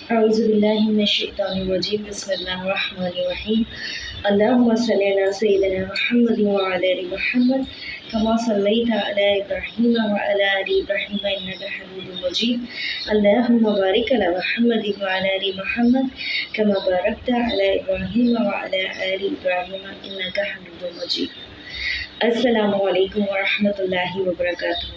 औज़ुबिल्लाहिमिनश्शैतानिर्रजीम बिस्मिल्लाहिर्रहमानिर्रहीम अल्लाहुम्मा सल्लि अला सय्यिदिना मुहम्मद व अला आलि मुहम्मद कमा सल्लैता अला इब्राहीम व अला आलि इब्राहीम इन्नका हमीदुम मजीद अल्लाहुम्मा बारिक अला मुहम्मद व अला आलि मुहम्मद कमा बारकता अला इब्राहीम व अला आलि इब्राहीम इन्नका हमीदुम मजीद। अस्सलामु अलैकुम व रहमतुल्लाहि व बरकातुहू।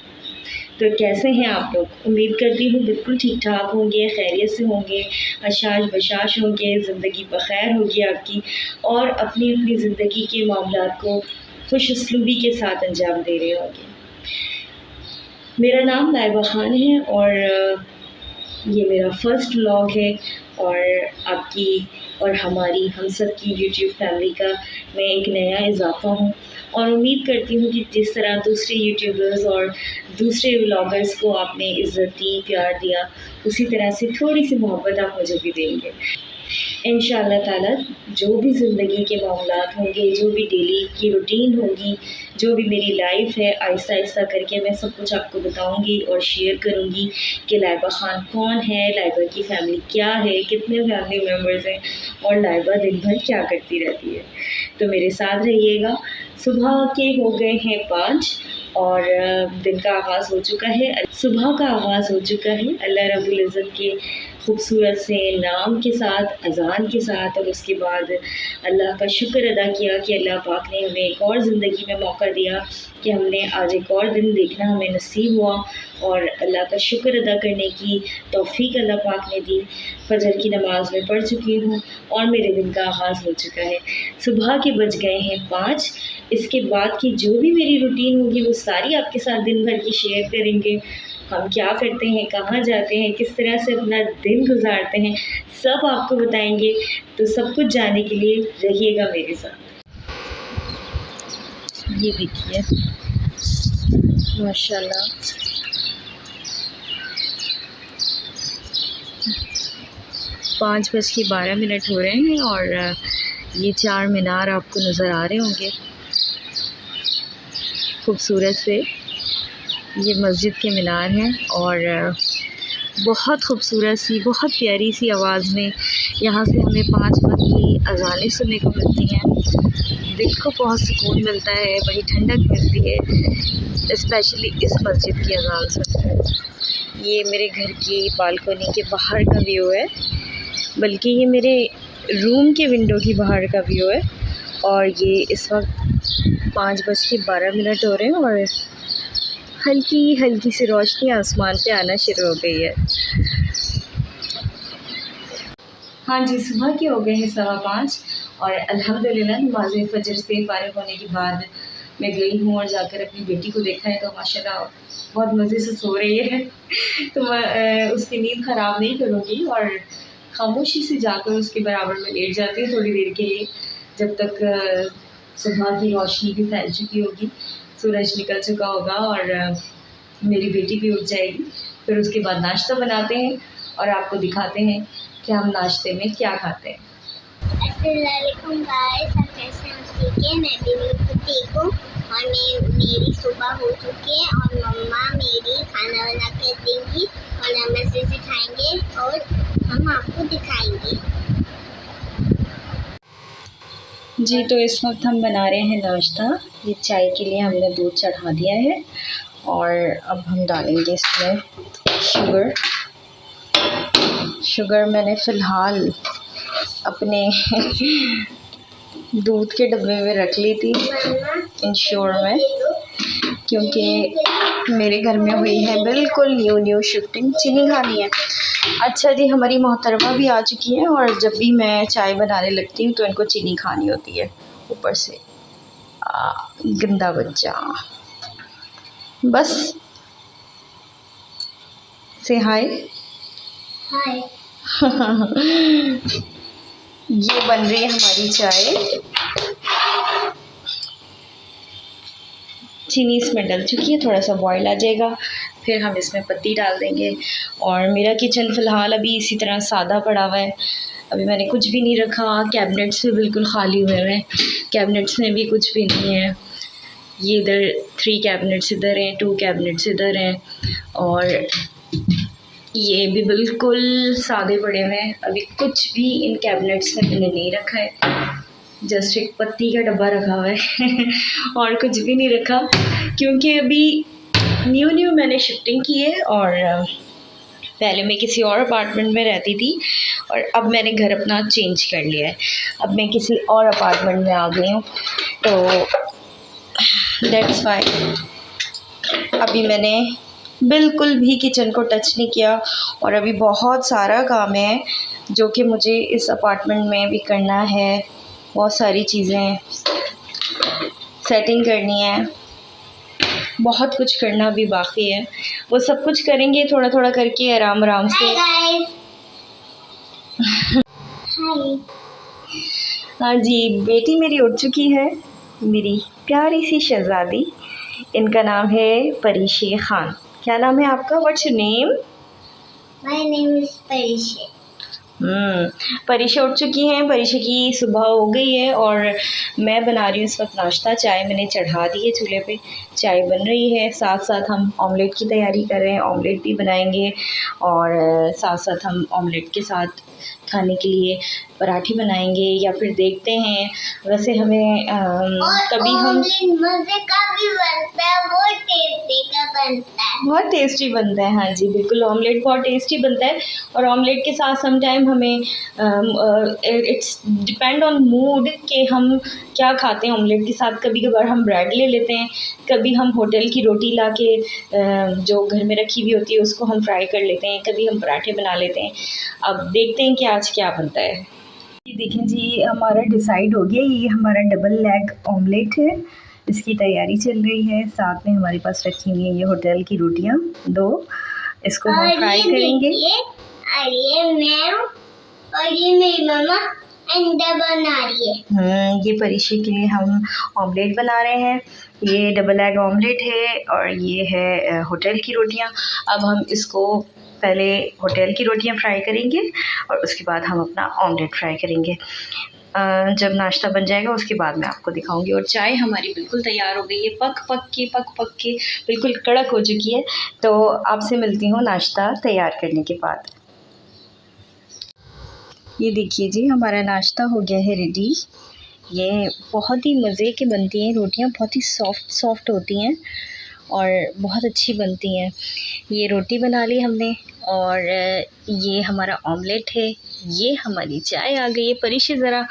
तो कैसे हैं आप लोग? उम्मीद करती हूँ बिल्कुल ठीक ठाक होंगे, खैरियत से होंगे, अशाश बशाश होंगे, ज़िंदगी बखैर होगी आपकी और अपनी अपनी ज़िंदगी के मामलात को खुश उसलूबी के साथ अंजाम दे रहे होंगे। मेरा नाम लाइबा ख़ान है और ये मेरा फ़र्स्ट व्लॉग है और आपकी और हमारी हम सब की यूट्यूब फैमिली का मैं एक नया इजाफ़ा हूँ और उम्मीद करती हूँ कि जिस तरह दूसरे यूट्यूबर्स और दूसरे व्लॉगर्स को आपने इज़्ज़त दी, प्यार दिया, उसी तरह से थोड़ी सी मोहब्बत आप मुझे भी देंगे इंशाअल्लाह ताला। जो भी ज़िंदगी के मामलात होंगे, जो भी डेली की रूटीन होगी, जो भी मेरी लाइफ है, आहिस्ता आहिस्ता करके मैं सब कुछ आपको बताऊंगी और शेयर करूंगी कि लाइबा ख़ान कौन है, लाइबा की फ़ैमिली क्या है, कितने फैमिली मेम्बर्स हैं और लाइबा दिन भर क्या करती रहती है। तो मेरे साथ रहिएगा। सुबह के हो गए हैं 5 और दिन का आगाज़ हो चुका है, सुबह का आगाज़ हो चुका है अल्लाह रब्बुल इज़्ज़त के खूबसूरत से नाम के साथ, अज़ान के साथ और उसके बाद अल्लाह का शुक्र अदा किया कि अल्लाह पाक ने हमें एक और ज़िंदगी में मौका दिया कि हमने आज एक और दिन देखना हमें नसीब हुआ और अल्लाह का शुक्र अदा करने की तौफ़ीक अल्लाह पाक ने दी। फजर की नमाज़ में पढ़ चुकी हूँ और मेरे दिन का आगाज़ हो चुका है। सुबह के बज गए हैं 5। इसके बाद की जो भी मेरी रूटीन होगी वो सारी आपके साथ दिन भर की शेयर करेंगे। हम क्या करते हैं, कहाँ जाते हैं, किस तरह से अपना दिन गुजारते हैं, सब आपको बताएंगे। तो सब कुछ जानने के लिए रहिएगा मेरे साथ। ये देखिए माशाल्लाह 5:12 हो रहे हैं और ये 4 मीनार आपको नज़र आ रहे होंगे खूबसूरत से। ये मस्जिद के मीनार हैं और बहुत खूबसूरत सी, बहुत प्यारी सी आवाज़ में यहाँ से हमें 5 वक्त की अज़ानें सुनने को मिलती हैं। दिल को बहुत सुकून मिलता है, बड़ी ठंडक मिलती है, स्पेशली इस मस्जिद की अज़ान सुनकर। ये मेरे घर की बालकनी के बाहर का व्यू है, बल्कि ये मेरे रूम के विंडो की बाहर का व्यू है और ये इस वक्त 5:12 हो रहे हैं और हल्की हल्की सी रोशनी आसमान पे आना शुरू हो गई है। हाँ जी, सुबह के हो गए हैं 5:15 और अल्हम्दुलिल्लाह नमाज़ फ़जर से फ़ारिग़ होने के बाद मैं गई हूँ और जाकर अपनी बेटी को देखा है तो माशाल्लाह बहुत मज़े से सो रही है तो मैं उसकी नींद ख़राब नहीं करूँगी और खामोशी से जाकर उसके बराबर में लेट जाती हूँ थोड़ी देर के लिए, जब तक सुबह की रोशनी भी फैल चुकी होगी, सूरज निकल चुका होगा और मेरी बेटी भी उठ जाएगी। फिर उसके बाद नाश्ता बनाते हैं और आपको दिखाते हैं कि हम नाश्ते में क्या खाते हैं। अस्सलामुअलैकुम गाइस, आप कैसे हैं? ठीक है, मैं भी बिल्कुल ठीक हूँ और मेरी सुबह हो चुकी है और मम्मा मेरी खाना बना कर देंगी और हम ऐसे से खाएंगे और हम आपको दिखाएंगे। जी, तो इस वक्त हम बना रहे हैं नाश्ता। ये चाय के लिए हमने दूध चढ़ा दिया है और अब हम डालेंगे इसमें शुगर मैंने फ़िलहाल अपने दूध के डब्बे में रख ली थी इंश्योर में, क्योंकि मेरे घर में हुई है बिल्कुल न्यू शिफ्टिंग। चीनी खानी है? अच्छा जी, हमारी मोहतरमा भी आ चुकी है और जब भी मैं चाय बनाने लगती हूँ तो इनको चीनी खानी होती है ऊपर से। गंदा बच्चा, बस से हाय। ये बन रही है हमारी चाय, चीनी इसमें डल चुकी है, थोड़ा सा बॉयल आ जाएगा फिर हम इसमें पत्ती डाल देंगे। और मेरा किचन फ़िलहाल अभी इसी तरह सादा पड़ा हुआ है, अभी मैंने कुछ भी नहीं रखा, कैबिनेट्स भी बिल्कुल ख़ाली हुए हैं, कैबिनेट्स में भी कुछ भी नहीं है। ये इधर 3 कैबिनेट्स इधर हैं, 2 कैबिनेट्स इधर हैं और ये भी बिल्कुल सादे पड़े हुए हैं, अभी कुछ भी इन कैबिनेट्स में मैंने नहीं रखा है, जस्ट एक पत्ती का डब्बा रखा हुआ है और कुछ भी नहीं रखा, क्योंकि अभी न्यू मैंने शिफ्टिंग की है और पहले मैं किसी और अपार्टमेंट में रहती थी और अब मैंने घर अपना चेंज कर लिया है। अब मैं किसी और अपार्टमेंट में आ गई हूँ, तो दैट्स वाई अभी मैंने बिल्कुल भी किचन को टच नहीं किया। और अभी बहुत सारा काम है जो कि मुझे इस अपार्टमेंट में भी करना है, बहुत सारी चीज़ें सेटिंग करनी है, बहुत कुछ करना भी बाकी है। वो सब कुछ करेंगे थोड़ा थोड़ा करके, आराम आराम से। हाय हाँ जी, बेटी मेरी उठ चुकी है, मेरी प्यारी सी शहज़ादी। इनका नाम है परिशे खान। क्या नाम है आपका? What's your name? My name is Parishe. Parisha उठ चुकी हैं, परिशा की सुबह हो गई है और मैं बना रही हूँ इस वक्त नाश्ता। चाय मैंने चढ़ा दी है चूल्हे पे, चाय बन रही है, साथ साथ हम ऑमलेट की तैयारी कर रहे हैं, ऑमलेट भी बनाएंगे और साथ साथ हम ऑमलेट के साथ खाने के लिए पराठे बनाएंगे या फिर देखते हैं। वैसे हमें कभी हम मज़े का भी बनता है, बहुत टेस्टी का बनता है, बहुत टेस्टी बनता है। हाँ जी बिल्कुल, ऑमलेट बहुत टेस्टी बनता है। और ऑमलेट के साथ सम टाइम हमें इट्स डिपेंड ऑन मूड कि हम क्या खाते हैं ऑमलेट के साथ। कभी कभार हम ब्रेड ले लेते हैं, कभी हम होटल की रोटी ला के जो घर में रखी हुई होती है उसको हम फ्राई कर लेते हैं, कभी हम पराठे बना लेते हैं। अब देखते हैं कि आज क्या बनता है। ये देखें जी, हमारा डिसाइड हो गया, ये हमारा डबल लेग ऑमलेट है, इसकी तैयारी चल रही है। साथ में हमारे पास रखी हुई है ये होटल की रोटियां 2, इसको हम फ्राई करेंगे। और ये मैं और ये मेरी मम्मा अंडा बना रही है। ये परिशे के लिए हम ऑमलेट बना रहे हैं। ये डबल एग ऑमलेट है और ये है होटल की रोटियां। अब हम इसको पहले होटल की रोटियां फ्राई करेंगे और उसके बाद हम अपना ऑमलेट फ्राई करेंगे। जब नाश्ता बन जाएगा उसके बाद मैं आपको दिखाऊंगी। और चाय हमारी बिल्कुल तैयार हो गई है, पक पक के बिल्कुल कड़क हो चुकी है। तो आपसे मिलती हूँ नाश्ता तैयार करने के बाद। ये देखिए जी, हमारा नाश्ता हो गया है रेडी। ये बहुत ही मज़े की बनती हैं रोटियाँ, बहुत ही सॉफ्ट होती हैं और बहुत अच्छी बनती हैं। ये रोटी बना ली हमने और ये हमारा ऑमलेट है। ये हमारी चाय आ गई है। परिशे ज़रा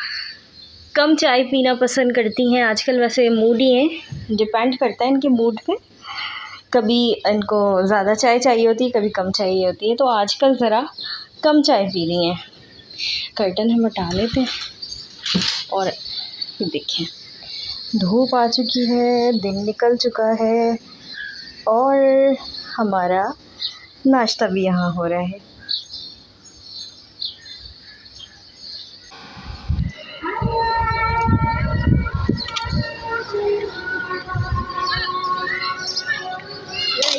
कम चाय पीना पसंद करती हैं आजकल, वैसे मूड ही है, डिपेंड करता है इनके मूड पे। कभी इनको ज़्यादा चाय चाहिए होती है, कभी कम चाहिए होती है, तो आजकल ज़रा कम चाय पी रही हैं। कर्टन हम हटा लेते हैं और देखें धूप आ चुकी है, दिन निकल चुका है और हमारा नाश्ता भी यहाँ हो रहा है।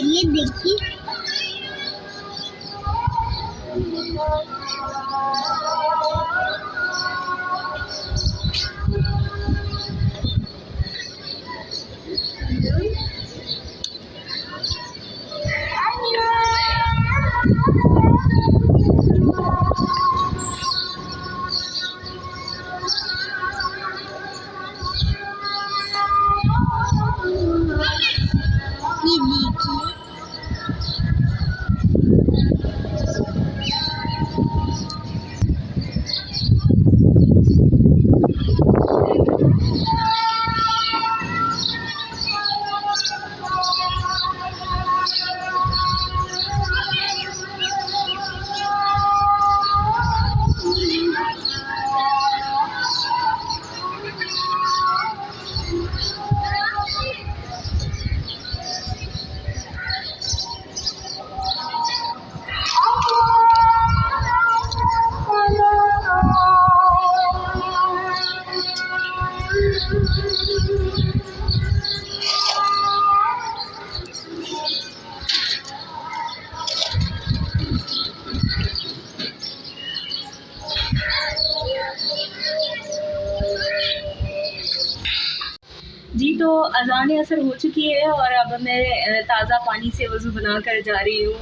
ये देखिए जी, तो अज़ान असर हो चुकी है और अब मैं ताज़ा पानी से वज़ू बना कर जा रही हूँ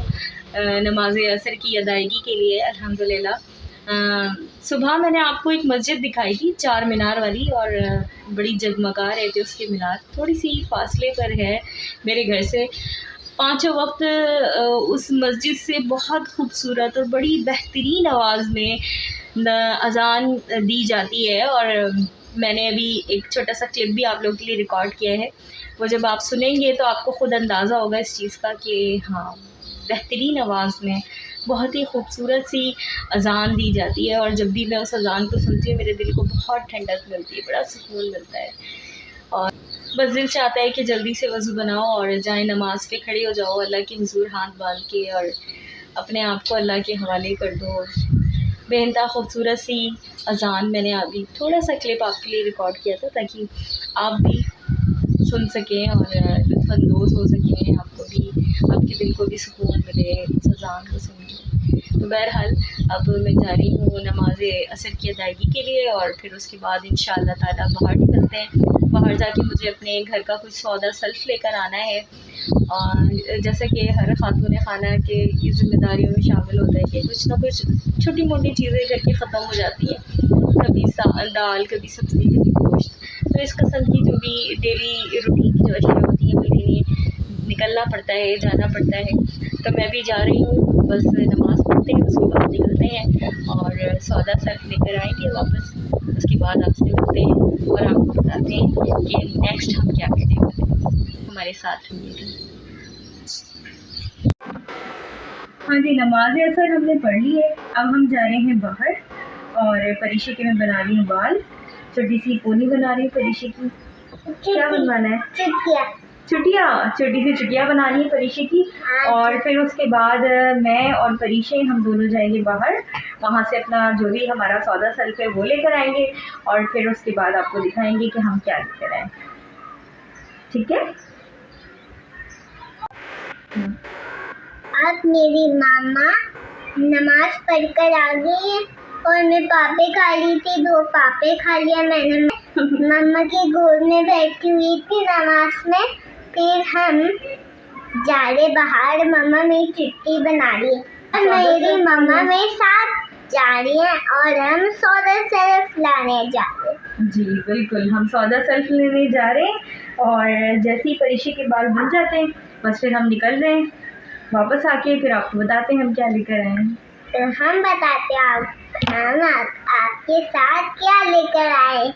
नमाज असर की अदायगी के लिए अल्हम्दुलिल्लाह। सुबह मैंने आपको एक मस्जिद दिखाई थी 4 मीनार वाली, और बड़ी जगमगा रहे थे उसके मीनार। थोड़ी सी फासले पर है मेरे घर से। 5 वक्त उस मस्जिद से बहुत खूबसूरत और बड़ी बेहतरीन आवाज़ में अज़ान दी जाती है, और मैंने अभी एक छोटा सा क्लिप भी आप लोगों के लिए रिकॉर्ड किया है। वो जब आप सुनेंगे तो आपको ख़ुद अंदाज़ा होगा इस चीज़ का कि हाँ, बेहतरीन आवाज़ में बहुत ही खूबसूरत सी अज़ान दी जाती है। और जब भी मैं उस अज़ान को सुनती हूँ मेरे दिल को बहुत ठंडक मिलती है, बड़ा सुकून मिलता है। और बस दिल चाहता है कि जल्दी से वज़ू बनाओ और जाए नमाज़ पे खड़े हो जाओ, अल्लाह के हुज़ूर हाथ बांध के, और अपने आप को अल्लाह के हवाले कर दो। बेइंतहा खूबसूरत सी अज़ान मैंने अभी थोड़ा सा क्लिप आपके लिए रिकॉर्ड किया था ताकि आप भी सुन सकें और लुत्फ़अंदोज़ हो सकें, आपको भी, आपके दिल को भी सुकून मिले इस अज़ान को सुन के। तो बहरहाल अब मैं जा रही हूँ नमाज असर की अदायगी के लिए, और फिर उसके बाद इंशाअल्लाह ताला बाहर निकलते हैं। बाहर जाके मुझे अपने घर का कुछ सौदा सल्फ़ लेकर आना है। और जैसा कि हर ख़ातून खाना के की ज़िम्मेदारियों में शामिल होता है कि कुछ ना कुछ छोटी मोटी चीज़ें घर की ख़त्म हो जाती हैं, कभी दाल, कभी सब्ज़ी, कभी गोश्त। तो इस किस्म की जो भी डेली रूटीन की जो अशिया होती हैं मेरे लिए निकलना पड़ता है, जाना पड़ता है। तो मैं भी जा रही हूँ, बस नमाज़ पढ़ते हैं उसके बाद निकलते हैं और सौदा सल्फ़ लेकर आएंगे वापस। उसके बाद आपसे मिलते हैं और आपको बताते हैं कि नेक्स्ट हम क्या करने वाले हैं। हमारे साथ रहिएगा। हाँ जी, नमाज असर हमने पढ़ ली है। अब हम जा रहे हैं बाहर, और परीशे के मैं बना रही हूँ बाल, छोटी सी पोनी बना रही हूँ परीशे की। क्या बनवाना है? छोटी सी चुटिया बनानी है परीशे की। और फिर उसके बाद मैं और परीशे हम दोनों जाएंगे बाहर, वहाँ से अपना जो भी हमारा सौदा सल्फ़ है वो लेकर आएंगे, और फिर उसके बाद आपको दिखाएंगे कि हम क्या लेकर आए। ठीक है? आज मेरी मामा नमाज पढ़कर आ गई है, और मैं पापे खा ली थी, 2 पापे खा लिया मैंने। मम्मा की गोद में बैठी हुई थी नमाज में। फिर हम जा रहे बाहर, मम्मा मेरी चिट्ठी बना रही है और मेरी मम्मा मेरे साथ जा रही है, और हम सौदा सल्फ़ लाने जा रहे हैं। जी बिल्कुल, हम सौदा सल्फ़ लेने जा रहे हैं, और जैसे ही परीशे के बाल बन जाते हैं बस फिर हम निकल रहे हैं। वापस आके फिर आपको बताते हैं हम क्या लेकर आए हैं। तो हम बताते हैं हम आपके साथ क्या लेकर आए।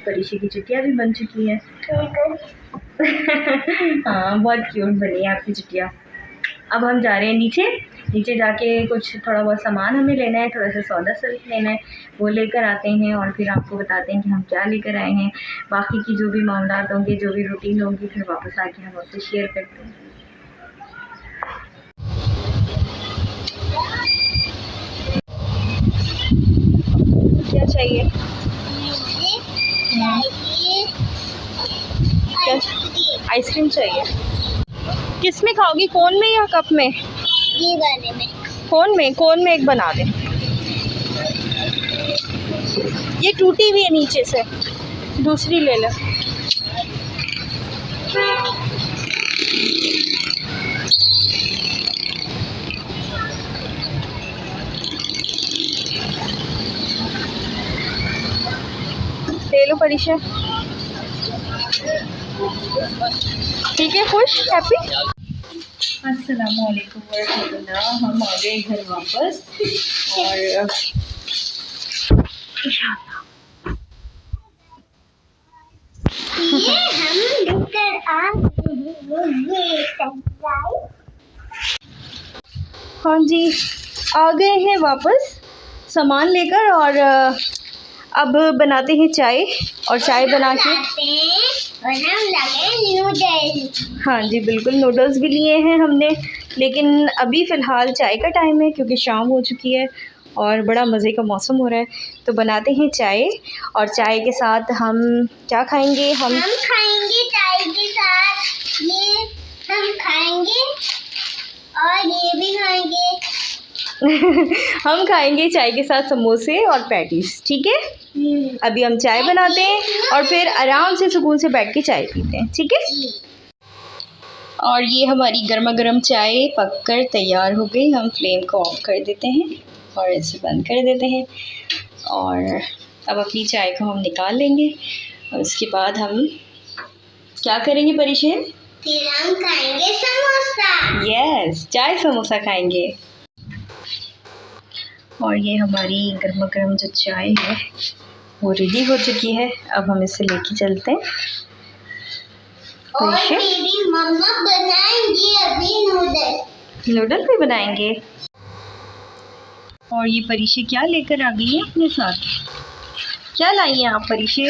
परीशे की चुटिया भी बन चुकी है। हाँ, बहुत क्यूट बनी है आपकी चुटिया। अब हम जा रहे हैं नीचे जाके कुछ थोड़ा बहुत सामान हमें लेना है, थोड़ा सा सौदा सल्फ़ लेना है, वो लेकर आते हैं और फिर आपको बताते हैं कि हम क्या लेकर आए हैं। बाकी की जो भी मामलात होंगे, जो भी रूटीन होगी, फिर वापस आके हम आपसे शेयर करते हैं। क्या चाहिए? क्या आइसक्रीम चाहिए? किस में खाओगी, कोन में या कप में? ये वाले में। कोन में एक बना दें। ये टूटी हुई है नीचे से, दूसरी ले लो। ले लो परीशा। ठीक है, खुश, हैप्पी। अस्सलामुअलैकुम वरहमतुल्लाह। हम आ गए घर वापस, और ये हम लेकर आ हाँ जी, आ गए हैं वापस सामान लेकर, और अब बनाते हैं चाय, और चाय बना के और हम लगे नूडल्स। हाँ जी बिल्कुल, नूडल्स भी लिए हैं हमने, लेकिन अभी फ़िलहाल चाय का टाइम है क्योंकि शाम हो चुकी है और बड़ा मज़े का मौसम हो रहा है। तो बनाते हैं चाय, और चाय के साथ हम क्या खाएंगे? हम खाएंगे चाय के साथ ये, हम खाएंगे और ये भी खाएंगे। हम खाएंगे चाय के साथ समोसे और पैटीज। ठीक है, अभी हम चाय बनाते हैं और फिर आराम से सुकून से बैठ के चाय पीते हैं। ठीक है, और ये हमारी गर्मा गर्म चाय पककर तैयार हो गई। हम फ्लेम को ऑफ कर देते हैं और इसे बंद कर देते हैं। और अब अपनी चाय को हम निकाल लेंगे और उसके बाद हम क्या करेंगे परिशेन? फिर हम खाएंगे समोसा। यस, चाय समोसा खाएंगे। और ये हमारी गर्मा गर्म जो चाय है वो रेडी हो चुकी है। अब हम इसे लेके चलते हैं। और मेरी मम्मा बनाएंगी अभी नूडल भी बनाएंगे। और ये परिशे क्या लेकर आ गई है अपने साथ? क्या लाई हैं आप परिशे?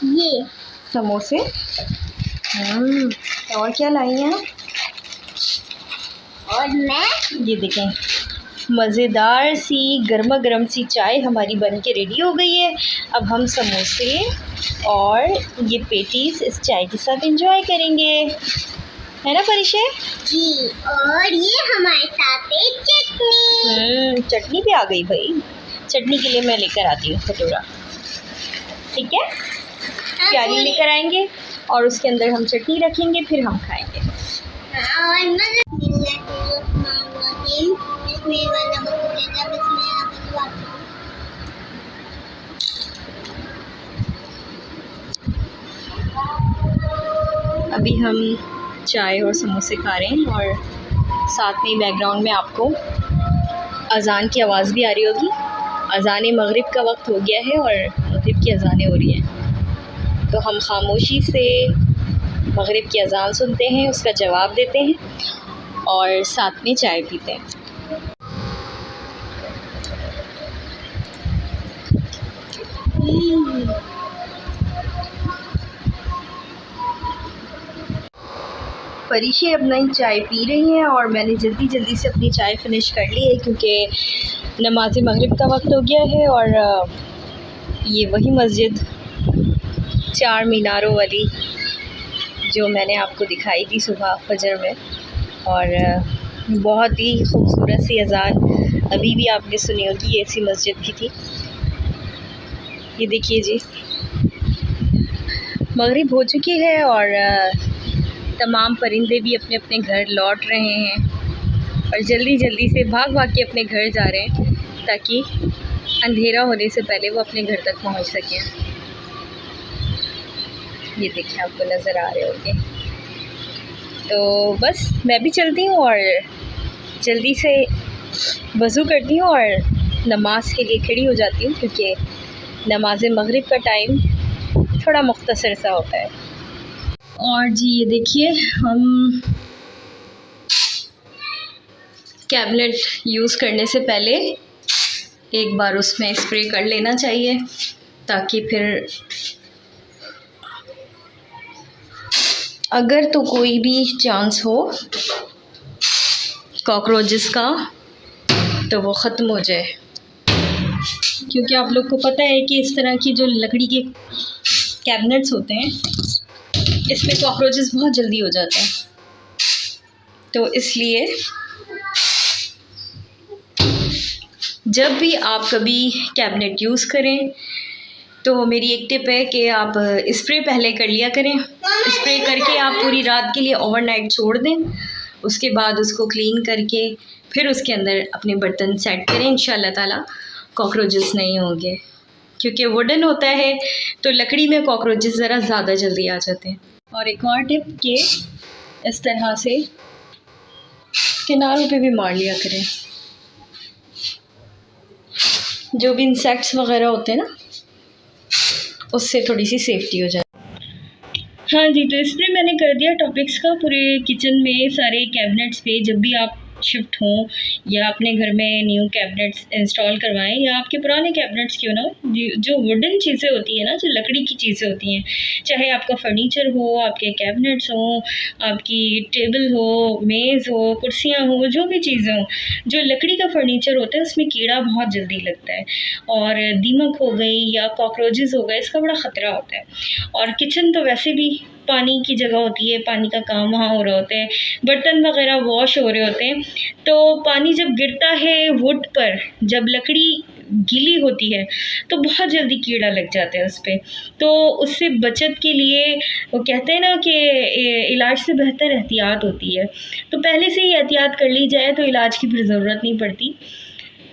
ये समोसे। और क्या लाई हैं आप? और मैं ये देखें, मज़ेदार सी गर्मा गर्म सी चाय हमारी बन के रेडी हो गई है। अब हम समोसे और ये पेटीज इस चाय के साथ एंजॉय करेंगे, है ना परिशे? जी। और ये हमारे साथ एक चटनी। चटनी भी आ गई भाई। चटनी के लिए मैं लेकर आती हूँ कटोरा, ठीक है? प्याली लेकर आएंगे और उसके अंदर हम चटनी रखेंगे, फिर हम खाएंगे। अभी हम चाय और समोसे खा रहे हैं और साथ में बैकग्राउंड में आपको अज़ान की आवाज़ भी आ रही होगी। अज़ान मगरिब का वक्त हो गया है और मगरिब की अज़ानें हो रही हैं, तो हम खामोशी से मगरिब की अज़ान सुनते हैं, उसका जवाब देते हैं और साथ में चाय पीते हैं। परिशे अपना ही चाय पी रही हैं और मैंने जल्दी जल्दी से अपनी चाय फिनिश कर ली है क्योंकि नमाज मगरिब का वक्त हो गया है। और ये वही मस्जिद 4 मीनारों वाली जो मैंने आपको दिखाई थी सुबह फजर में, और बहुत ही खूबसूरत सी अज़ान अभी भी आपने सुनी होगी, ये ऐसी मस्जिद की थी। ये देखिए जी, मगरिब हो चुकी है और तमाम परिंदे भी अपने अपने घर लौट रहे हैं और जल्दी जल्दी से भाग भाग के अपने घर जा रहे हैं ताकि अंधेरा होने से पहले वो अपने घर तक पहुंच सकें। ये देखिए, आपको नज़र आ रहे होंगे। तो बस मैं भी चलती हूँ और जल्दी से वज़ू करती हूँ और नमाज के लिए खड़ी हो जाती हूँ क्योंकि नमाज मगरिब का टाइम थोड़ा मुख्तसर सा होता है। और जी ये देखिए, हम कैबिनेट यूज़ करने से पहले एक बार उसमें स्प्रे कर लेना चाहिए ताकि फिर अगर तो कोई भी चांस हो कॉकरोचेस का तो वो ख़त्म हो जाए, क्योंकि आप लोग को पता है कि इस तरह की जो लकड़ी के कैबिनेट्स होते हैं इसमें कॉकरोचेस बहुत जल्दी हो जाते हैं। तो इसलिए जब भी आप कभी कैबिनेट यूज़ करें तो मेरी एक टिप है कि आप स्प्रे पहले कर लिया करें। स्प्रे करके आप पूरी रात के लिए ओवरनाइट छोड़ दें, उसके बाद उसको क्लीन करके फिर उसके अंदर अपने बर्तन सेट करें। इंशाल्लाह ताला कॉकरोचेस नहीं होंगे, क्योंकि वुडन होता है तो लकड़ी में कॉकरोचेस ज़रा ज़्यादा जल्दी आ जाते हैं। और एक और टिप कि इस तरह से किनारों पे भी मार लिया करें, जो भी इंसेक्ट्स वगैरह होते हैं ना उससे थोड़ी सी सेफ्टी हो जाए। हाँ जी, तो स्प्रे मैंने कर दिया टॉपिक्स का पूरे किचन में सारे कैबिनेट्स पे। जब भी आप शिफ्ट हों या अपने घर में न्यू कैबिनेट्स इंस्टॉल करवाएं या आपके पुराने कैबिनेट्स क्यों ना, जो वुडन चीज़ें होती हैं ना, जो लकड़ी की चीज़ें होती हैं, चाहे आपका फर्नीचर हो, आपके कैबिनेट्स हों, आपकी टेबल हो, मेज़ हो, कुर्सियाँ हो, जो भी चीज़ें हों, जो लकड़ी का फर्नीचर होता है उसमें कीड़ा बहुत जल्दी लगता है और दीमक हो गई या कॉकरोचेस हो गए, इसका बड़ा ख़तरा होता है। और किचन तो वैसे भी पानी की जगह होती है, पानी का काम वहाँ हो रहा होता है, बर्तन वगैरह वॉश हो रहे होते हैं, तो पानी जब गिरता है वुड पर, जब लकड़ी गीली होती है तो बहुत जल्दी कीड़ा लग जाता है उस पर। तो उससे बचत के लिए वो कहते हैं ना कि इलाज से बेहतर एहतियात होती है, तो पहले से ही एहतियात कर ली जाए तो इलाज की फिर ज़रूरत नहीं पड़ती।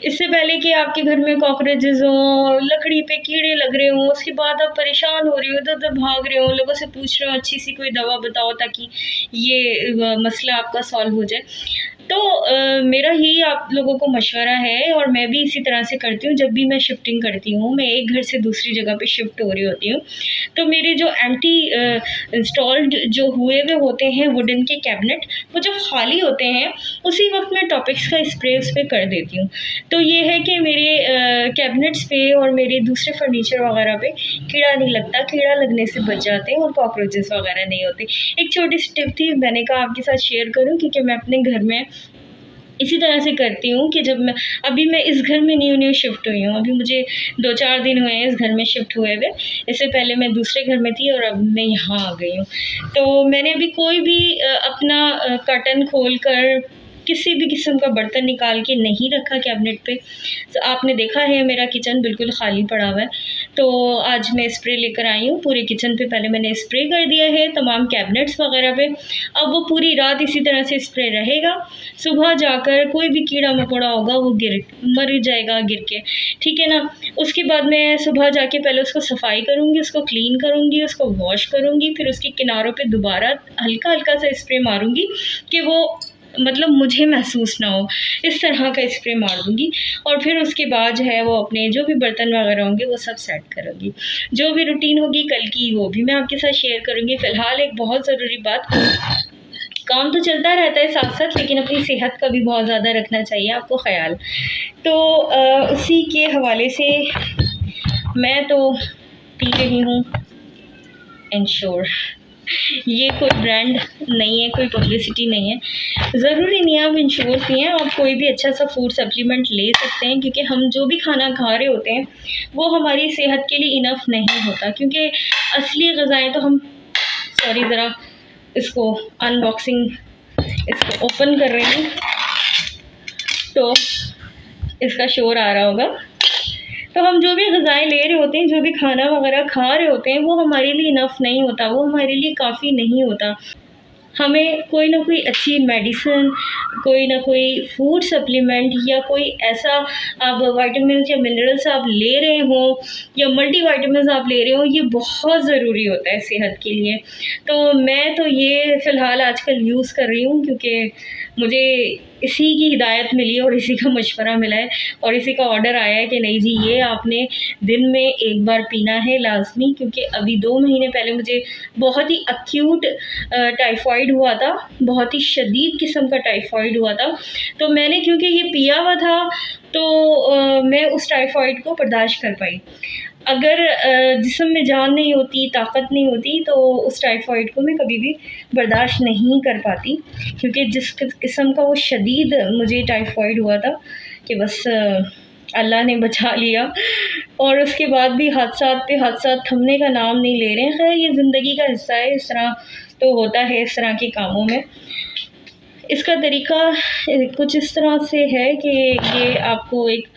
इससे पहले कि आपके घर में कॉकरोचेज़ हों, लकड़ी पे कीड़े लग रहे हों, उसके बाद आप परेशान हो रहे हो, इधर-उधर भाग रहे हो, लोगों से पूछ रहे हो अच्छी सी कोई दवा बताओ ताकि ये मसला आपका सॉल्व हो जाए। तो मेरा यही आप लोगों को मशवरा है, और मैं भी इसी तरह से करती हूँ। जब भी मैं शिफ्टिंग करती हूँ, मैं एक घर से दूसरी जगह पे शिफ्ट हो रही होती हूँ, तो मेरे जो एंटी इंस्टॉल्ड जो हुए हुए होते हैं वुडन के कैबिनेट, वो जब खाली होते हैं उसी वक्त मैं टॉपिक्स का स्प्रे उस पर कर देती हूँ। तो ये है कि मेरे कैबिनेट्स पे और मेरे दूसरे फर्नीचर वगैरह पे कीड़ा नहीं लगता, कीड़ा लगने से बच जाते हैं और कॉकरोचेस वगैरह नहीं होते। एक छोटी सी टिप थी, मैंने कहा आपके साथ शेयर करूं, क्योंकि मैं अपने घर में इसी तरह से करती हूँ कि जब मैं इस घर में न्यू शिफ्ट हुई हूँ, अभी मुझे 2-4 दिन हुए हैं इस घर में शिफ्ट हुए हुए। इससे पहले मैं दूसरे घर में थी और अब मैं यहाँ आ गई हूँ। तो मैंने अभी कोई भी अपना कर्टन खोल कर किसी भी किस्म का बर्तन निकाल के नहीं रखा कैबिनेट पे। तो आपने देखा है मेरा किचन बिल्कुल खाली पड़ा हुआ है। तो आज मैं स्प्रे लेकर आई हूँ पूरे किचन पे, पहले मैंने स्प्रे कर दिया है तमाम कैबिनेट्स वगैरह पे। अब वो पूरी रात इसी तरह से स्प्रे रहेगा, सुबह जाकर कोई भी कीड़ा मकोड़ा होगा वो मर जाएगा गिर के, ठीक है ना। उसके बाद मैं सुबह जाके पहले उसको सफाई करूँगी, उसको क्लीन करूँगी, उसको वॉश करूँगी, फिर उसके किनारों पे दोबारा हल्का हल्का सा स्प्रे मारूँगी कि वो मतलब मुझे महसूस ना हो, इस तरह का स्प्रे मार दूँगी। और फिर उसके बाद जो है वो अपने जो भी बर्तन वगैरह होंगे वो सब सेट करूँगी। जो भी रूटीन होगी कल की वो भी मैं आपके साथ शेयर करूँगी। फ़िलहाल एक बहुत ज़रूरी बात, काम तो चलता रहता है साथ साथ, लेकिन अपनी सेहत का भी बहुत ज़्यादा रखना चाहिए आपको ख़याल। तो उसी के हवाले से मैं तो पी रही हूँ इंश्योर। ये कोई ब्रांड नहीं है, कोई पब्लिसिटी नहीं है, ज़रूरी नहीं है आप इंश्योर पिएं, आप कोई भी अच्छा सा फूड सप्लीमेंट ले सकते हैं, क्योंकि हम जो भी खाना खा रहे होते हैं वो हमारी सेहत के लिए इनफ नहीं होता। क्योंकि असली ग़िज़ाएँ तो हम ज़रा इसको अनबॉक्सिंग इसको ओपन कर रही हूँ तो इसका शोर आ रहा होगा। तो हम जो भी ग़िज़ाएँ ले रहे होते हैं, जो भी खाना वगैरह खा रहे होते हैं, वो हमारे लिए इनफ नहीं होता, वो हमारे लिए काफ़ी नहीं होता। हमें कोई ना कोई अच्छी मेडिसिन, कोई ना कोई फूड सप्लीमेंट या कोई ऐसा आप विटामिन्स या मिनरल्स आप ले रहे हो या मल्टीविटामिन्स आप ले रहे हो, ये बहुत ज़रूरी होता है सेहत के लिए। तो मैं तो ये फ़िलहाल आजकल यूज़ कर रही हूँ, क्योंकि मुझे इसी की हिदायत मिली और इसी का मशवरा मिला है और इसी का ऑर्डर आया है कि नहीं जी ये आपने दिन में एक बार पीना है लाज़मी। क्योंकि अभी 2 महीने पहले मुझे बहुत ही एक्यूट टाइफाइड हुआ था, बहुत ही शदीद किस्म का टाइफाइड हुआ था। तो मैंने क्योंकि ये पिया हुआ था तो मैं उस टाइफाइड को बर्दाश्त कर पाई। अगर जिस्म में जान नहीं होती, ताकत नहीं होती, तो उस टाइफाइड को मैं कभी भी बर्दाश्त नहीं कर पाती, क्योंकि जिस किस्म का वो शदीद मुझे टाइफाइड हुआ था कि बस अल्लाह ने बचा लिया। और उसके बाद भी हादसात पे हादसात थमने का नाम नहीं ले रहे हैं। खैर ये ज़िंदगी का हिस्सा है, इस तरह तो होता है इस तरह के कामों में। इसका तरीका कुछ इस तरह से है कि ये आपको एक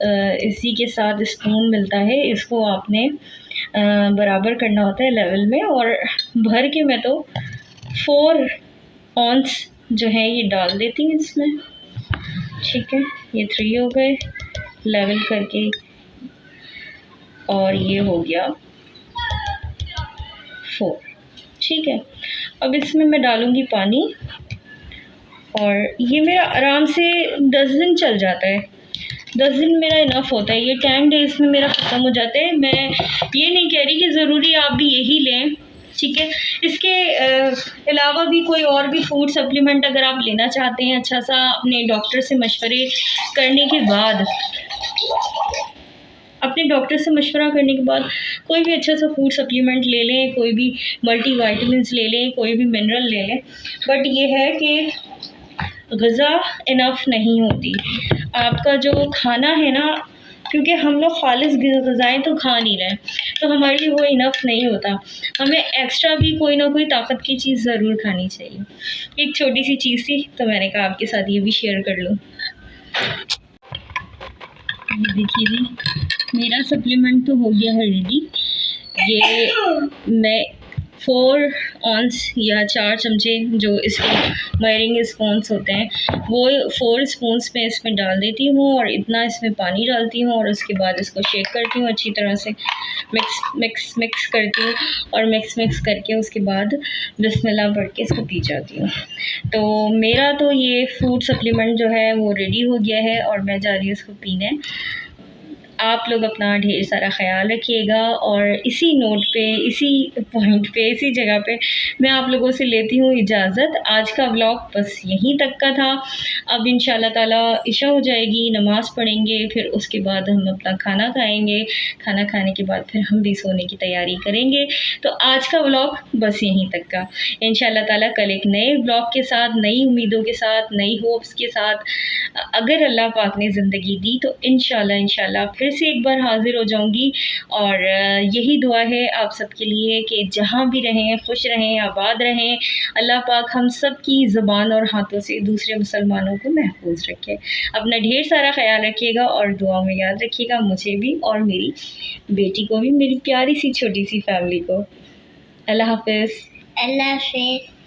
इसी के साथ स्पून मिलता है, इसको आपने बराबर करना होता है लेवल में, और भर के मैं तो 4 ऑन्स जो है ये डाल देती हूँ इसमें, ठीक है। ये 3 हो गए लेवल करके, और ये हो गया 4, ठीक है। अब इसमें मैं डालूँगी पानी, और ये मेरा आराम से 10 दिन चल जाता है। 10 दिन मेरा इनफ होता है, ये 10 डेज़ में मेरा ख़त्म हो जाता है। मैं ये नहीं कह रही कि ज़रूरी आप भी यही लें, ठीक है। इसके अलावा भी कोई और भी फूड सप्लीमेंट अगर आप लेना चाहते हैं अच्छा सा, अपने डॉक्टर से मशवरे करने के बाद, अपने डॉक्टर से मशवरा करने के बाद कोई भी अच्छा सा फूड सप्लीमेंट ले लें, कोई भी मल्टीविटामिन्स ले लें, कोई भी मिनरल ले लें। बट ये है कि ग़िज़ा इनफ नहीं होती। आपका जो खाना है ना, क्योंकि हम लोग खालिस ग़िज़ाएँ तो खा नहीं रहे, तो हमारे लिए वो इनफ नहीं होता। हमें एक्स्ट्रा भी कोई ना कोई ताकत की चीज़ ज़रूर खानी चाहिए। एक छोटी सी चीज़ थी तो मैंने कहा आपके साथ ये भी शेयर कर लूँ। ये देखिए जी, मेरा सप्लीमेंट तो हो गया है रेडी। ये मैं 4 ऑंस या 4 चमचे जो इसके मयरिंग स्पून्स होते हैं वो 4 स्पून्स में इसमें डाल देती हूँ और इतना इसमें पानी डालती हूँ और उसके बाद इसको शेक करती हूँ अच्छी तरह से, मिक्स करती हूँ और मिक्स करके उसके बाद बिस्मिल्लाह पढ़ के इसको पी जाती हूँ। तो मेरा तो ये फूड सप्लीमेंट जो है वो रेडी हो गया है और मैं जा रही हूँ इसको पीने। आप लोग अपना ढेर सारा ख़याल रखिएगा और इसी नोट पे, इसी पॉइंट पे, इसी जगह पे मैं आप लोगों से लेती हूँ इजाज़त। आज का व्लॉग बस यहीं तक का था। अब इंशाल्लाह ताला इशा हो जाएगी, नमाज़ पढ़ेंगे, फिर उसके बाद हम अपना खाना खाएंगे। खाना खाने के बाद फिर हम भी सोने की तैयारी करेंगे। तो आज का व्लॉग बस यहीं तक का। इंशाल्लाह ताला कल एक नए व्लॉग के साथ, नई उम्मीदों के साथ, नई होप्स के साथ अगर अल्लाह पाक ने ज़िंदगी दी तो इंशाल्लाह फिर से एक बार हाज़िर हो जाऊंगी। और यही दुआ है आप सबके लिए कि जहाँ भी रहें खुश रहें, आबाद रहें। अल्लाह पाक हम सब की ज़बान और हाथों से दूसरे मुसलमानों को महफूज रखे। अपना ढेर सारा ख्याल रखिएगा और दुआ में याद रखिएगा मुझे भी और मेरी बेटी को भी, मेरी प्यारी सी छोटी सी फैमिली को। अल्लाह हाफ़िज़। अल्लाह हाफ़िज़।